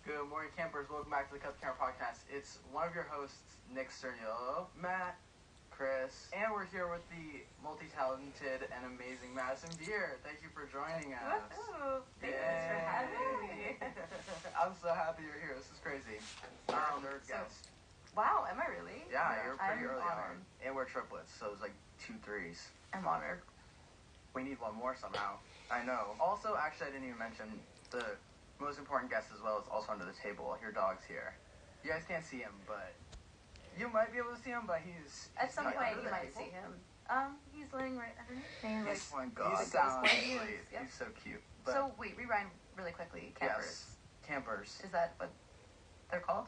Good morning, campers. Welcome back to the Cup Camper Podcast. It's one of your hosts, Nick Sturniolo, Matt, Chris, and we're here with the multi-talented and amazing Madison Beer. Thank you for joining us. Woohoo! Thanks for having me. I'm so happy you're here. This is crazy. Our third guest. Wow, am I really? Yeah, you're pretty early honored. on. And we're triplets, so it's like 2 threes. I'm honored. We need one more somehow. I know. Also, actually, I didn't even mention the most important guest as well is also under the table. Your dog's here. You guys can't see him, but you might be able to see him. But he's At some not point, under you the might table. see him. He's laying right underneath. Oh my God, He's sound honestly, sweet. Yep. he's so cute. But So wait, rewind really quickly. Campers. yes, campers. Is that what they're called?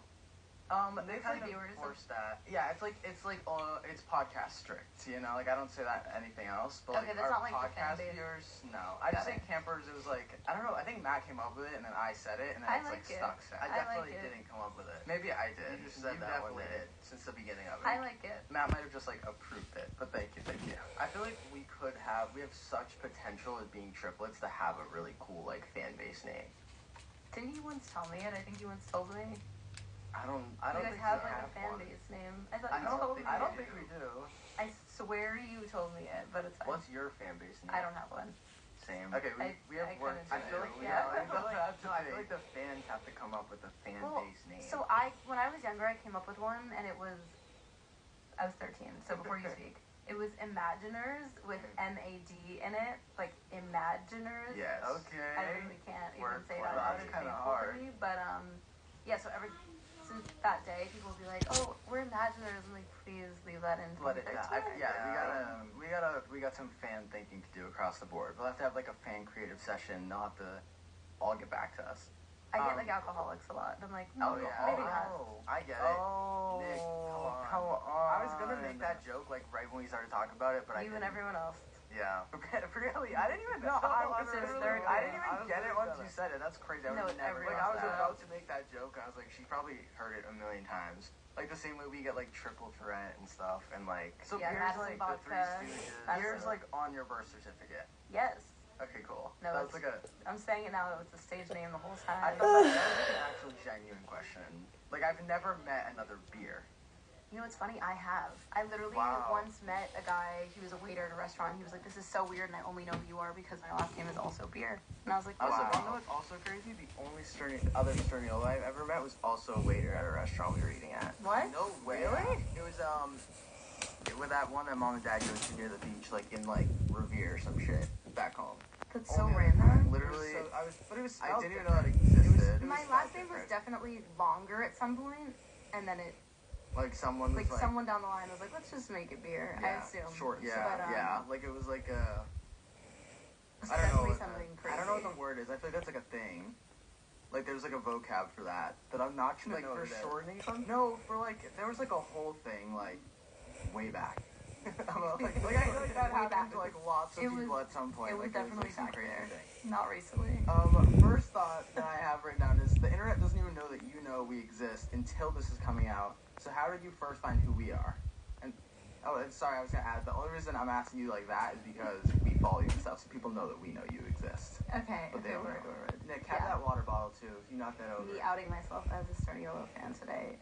They For kind the of viewers force that. Yeah, it's podcast strict. You know, like I don't say that anything else. But Okay, like that's our not like the podcast fan base. viewers, no. I just Got say campers. It was like I don't know. I think Matt came up with it and then I said it and then I it's like it. stuck since. I I definitely like it. didn't come up with it. Maybe I did. You just said that one definitely day. did since the beginning of it. I like it. Matt might have just like approved it, but thank you. I feel like we have such potential as being triplets to have a really cool like fan base name. Didn't you once tell me it? I think you once told me. I don't You guys think have we like have a fan one. base name. I thought I you don't told think, me. I don't it. think we do. I swear you told me it, but it's fine. What's your fan base name? I don't have one. Same. Okay, we have I work kinda to do. do. Yeah. I feel like, No, I feel like the fans have to come up with a fan Well, base name. So when I was younger, I came up with one, and I was 13. So before you speak, it was Imaginers with MAD in it, like Imaginers. yes. Okay. I really can't even say that. That's It's kinda painful for hard. me, but yeah. So since that day, people will be like, "Oh, we're Imaginers," and like, please leave that in. Let it. 2013. We got some fan thinking to do across the board. We'll have to have like a fan creative session. They'll have to all get back to us. I get like alcoholics a lot. I'm like, Oh maybe yeah. not. I get it. Oh, Nick, come on. I was gonna make that joke like right when we started talking about it, but I You and didn't. everyone else. Yeah. Really? I didn't even know. I was literally- I didn't even I was get it literally once you said it. That's crazy. I No, would never. everyone Like I was does that. about to make that joke. I was like, she probably heard it a million times. Like the same way we get like triple Tourette and stuff, and like so Yeah, here's Madison like the Three vodka. Stooges. That's Here's it. like on your birth certificate. Yes. Okay, cool. No, That's like a. I'm saying it now. It was the stage name the whole I time. thought that was like an actual genuine question. Like I've never met another beer. You know what's funny? I have. I literally Wow. once met a guy. He was a waiter at a restaurant. He was like, "This is so weird, and I only know who you are because my last name is also beer." And I was like, I was "Wow." like, you know what's also crazy? The only other Sturniolo I've ever met was also a waiter at a restaurant we were eating at. What? No way. Really? It was with that one that mom and dad go to near the beach, like in like Revere or some shit back home. That's so Only other random. time. Literally, I spelled didn't even know that different. existed. My It last spelled name was different. definitely longer at some point, and then it like someone was like someone down the line was like, "Let's just make it beer." I assume. short. So, Yeah, but, yeah. Like it was like a. It's I don't know. definitely What, something crazy. I don't know what the word is. I feel like that's like a thing. Like there's like a vocab for that I'm not sure. Like for shortening something? No, for like there was like a whole thing like way back. like I feel like that Way happened back. to like lots of It was- people at some point. it was like, definitely some back crazy there. thing. Not recently. First thought that I have written down is the internet doesn't even know that you know we exist until this is coming out. So how did you first find who we are? And sorry, I was gonna add the only reason I'm asking you like that is because we follow you and stuff, so people know that we know you exist. Okay. But they don't word. know. Nick, have Yeah. that water bottle too. If you knock that over. Me outing myself as a Sturniolo fan today.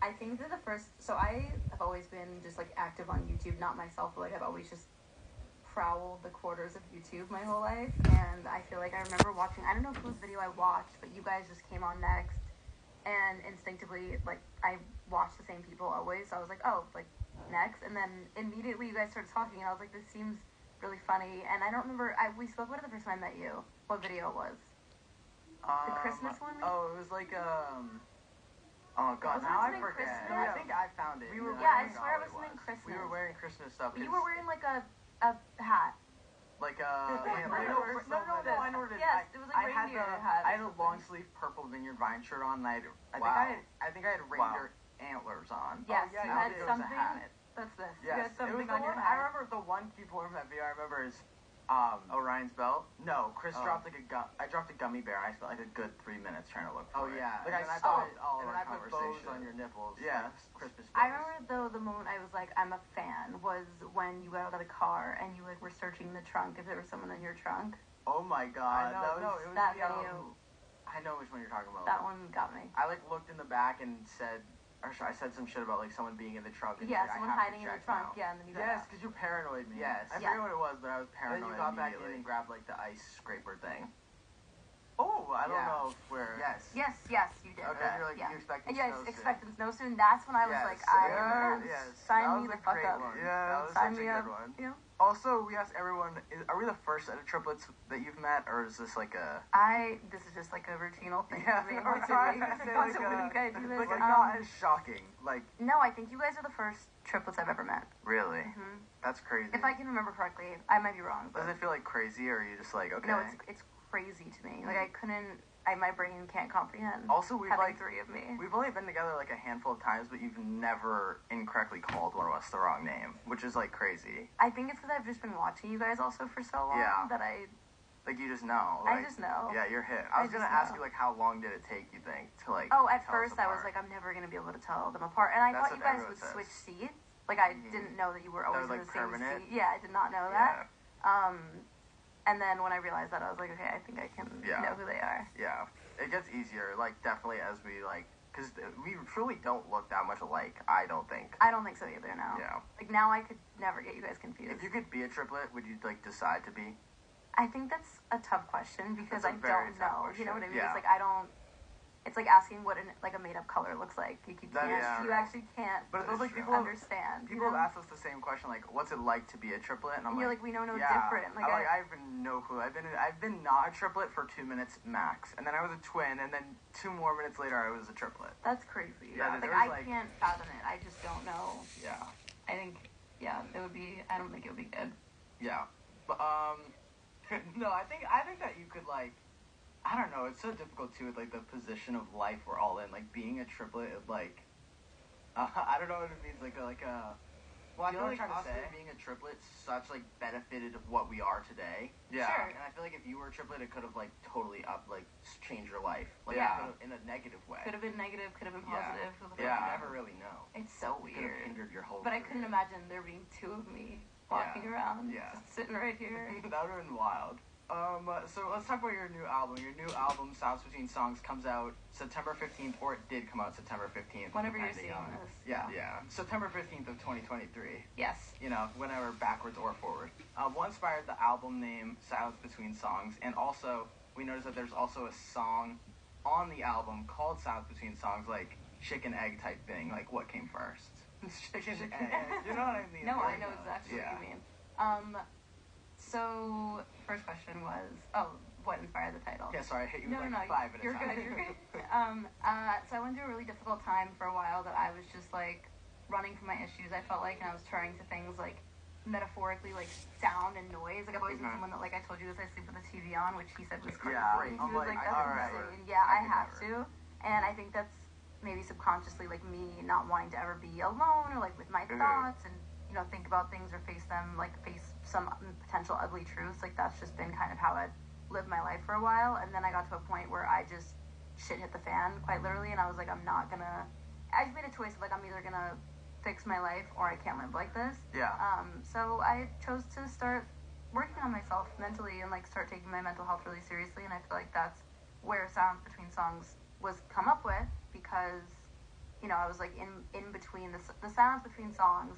I think that so I have always been just like active on YouTube, not myself, but like I've always just prowled the quarters of YouTube my whole life, and I feel like I remember watching, I don't know if it was a video I watched, but you guys just came on next, and instinctively, like, I watched the same people always, so I was like, oh, like, next, and then immediately you guys started talking, and I was like, this seems really funny, and I don't remember, we spoke about it the first time I met you, what video it was. The Christmas one? Oh, it was like oh god, Wasn't now I it something forget. Christmas? I think I found it. We were Yeah, I wearing- swear it was it something Christmas. We were wearing Christmas stuff. You were wearing like a hat. like I no, I know what it is. Yes, it was like I had reindeer hat. I had a long sleeve purple Vineyard Vine shirt on. And I think I had reindeer antlers on. Yes, yeah, you I had think it was a something. hat. That's this. Yes, You had something it was the on your one. hat. I remember the one key point from that video. I remember is Orion's belt. No, Chris dropped like I dropped a gummy bear. I spent like a good 3 minutes trying to look for it. yeah. Like And I I started put- all and of our I put bows conversation on your nipples. Yeah, like Christmas. I bows. remember though the moment I was like, I'm a fan was when you got out of the car and you like were searching the trunk if there was someone in your trunk. Oh my god, I know, that was it was That the, video. I know which one you're talking about. That one got me. I like looked in the back and said, I said some shit about like someone being in the trunk. And Yeah, like, someone I have hiding to in the check trunk. now. Yeah, and then you got Yes, out. because you paranoid me. Yes. I Yeah. forget what it was, but I was And paranoid. then you got back in immediately. and grabbed like the ice scraper thing. Oh, I don't Yeah. know if we're. Yes. Yes, you did. Okay. You're like, Yeah. you expecting Yeah, snow soon. expecting snow soon. That's when I was Yes. like, Yes. sign That me was the a fuck great up. one. Yeah, That was Sign such me a up. good one. You know? Also, we asked everyone, are we the first set of triplets that you've met, or is this like a... This is just like a routinal thing Yeah, for me. I was Once a trying week. to say, Once like, a week I do this. Like, not as shocking. Like, No, I think you guys are the first triplets I've ever met. really? hmm That's crazy. If I can remember correctly, I might be wrong. Does But it feel like crazy, or are you just like, okay? no, it's crazy to me. Like I couldn't. My brain can't comprehend. Also, we've having like... 3 of me. We've only been together like a handful of times, but you've never incorrectly called one of us the wrong name, which is like crazy. I think it's because I've just been watching you guys also for so long Yeah. that I Like you just know. I Like, just know. Yeah, you're hit. I I was gonna just ask know. you like how long did it take, you think, to like Oh, at tell us first I was apart? like, I'm never gonna be able to tell them apart, and I That's thought you what guys everyone would says. switch seats. Like I Mhm. didn't know that you were That always was, in like, the same permanent? seat. Yeah, I did not know that. And then when I realized that, I was like, okay, I think I can Yeah. know who they are. Yeah, it gets easier, like, definitely as we, like, because we truly don't look that much alike, I don't think. I don't think so either now. Yeah. Like now I could never get you guys confused. If you could be a triplet, would you, like, decide to be? I think that's a tough question because That's a I very don't tough know. You know what I mean? question. It's like I don't. It's like asking what a made up color looks like. You That can't. is You true. actually can't. But That those, is like, true. people understand. People you know? have asked us the same question, like, what's it like to be a triplet? And I'm And you're like, we know no yeah. different. Like, I have no clue. I've been not a triplet for 2 minutes max, and then I was a twin, and then 2 more minutes later I was a triplet. that's crazy. Yeah, like there's, I like- can't fathom it. I just don't know. Yeah. I think, yeah, it would be. I don't think it would be good. Yeah. But No, I think that you could like. I don't know. It's so difficult too with like the position of life we're all in. Like being a triplet, like I don't know what it means. Like a. Well, I You feel know like what I'm trying to us say? being a triplet such like benefited what we are today. Yeah. Sure. And I feel like if you were a triplet, it could have like totally changed your life. Like Yeah. it could've- in a negative way. Could have been negative. Could have been Yeah. positive. But Yeah. you never really know. It's so It could have weird. hindered your whole. But I career. couldn't imagine there being 2 of me walking around, Yeah. just sitting right here. That would have been wild. So let's talk about your new album. Your new album, Sounds Between Songs, comes out September 15th, or it did come out September 15th. Whenever you're depending seeing on- this. Yeah. September 15th of 2023. Yes. You know, whenever backwards or forward. What inspired the album name Silence Between Songs? And also, we noticed that there's also a song on the album called Silence Between Songs, like chicken egg type thing. Like, what came first? Chicken egg. You know what I mean? No, I Like, know exactly yeah. what you mean. So first question was, what inspired the title? Yeah, sorry, I hit you No, with no, like 5 at a you're time. good. You're good. So I went through a really difficult time for a while that I was just like running from my issues. I felt like, and I was turning to things like metaphorically, like sound and noise. Like I've always been Mhm. someone that, like I told you this, I sleep with the TV on, which he said was crazy. Yeah, He I'm was like, like, that's alright. insane. Yeah, I I could have never. to, and I think that's maybe subconsciously like me not wanting to ever be alone or like with my Mhm. thoughts and think about things or face them, like face some potential ugly truths. Like that's just been kind of how I lived my life for a while, and then I got to a point where I just shit hit the fan quite literally, and I was like, I just made a choice of like I'm either gonna fix my life or I can't live like this. Yeah. So I chose to start working on myself mentally and like start taking my mental health really seriously, and I feel like that's where Sounds Between Songs was come up with, because I was like in between the sounds between songs,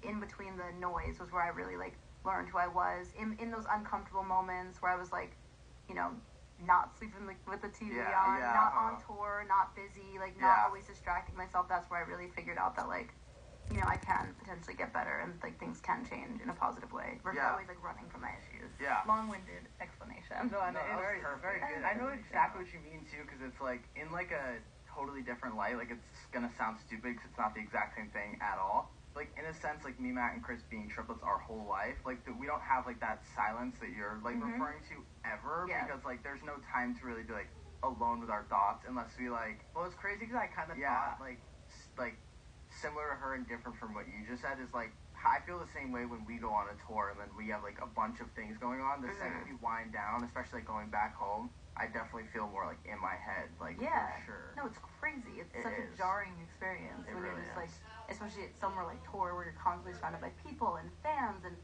in between the noise was where I really like learned who I was in those uncomfortable moments where I was like, not sleeping with the TV on, not on tour, not busy, like not always distracting myself. That's where I really figured out that like, I can potentially get better and like things can change in a positive way versus always like running from my issues. Yeah. Long-winded explanation. No, and No, that was it's perfect. very good. I know exactly what you mean too, because it's like in like a totally different light. Like it's gonna sound stupid because it's not the exact same thing at all. Like in a sense, like me, Matt, and Chris being triplets our whole life, like we don't have like that silence that you're like referring to ever, because like there's no time to really be like alone with our thoughts unless we like. Well, it's crazy because I kind of thought like similar to her and different from what you just said is like I feel the same way when we go on a tour and then we have like a bunch of things going on. The second we wind down, especially like going back home, I definitely feel more like in my head, like Yeah. for sure. No, it's crazy. It's It such is. a jarring experience It when really you're just is. like, especially at somewhere like tour where you're constantly surrounded by people and fans and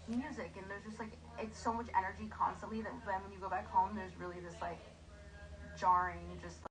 music, and there's just like it's so much energy constantly that then when you go back home, there's really this like jarring, just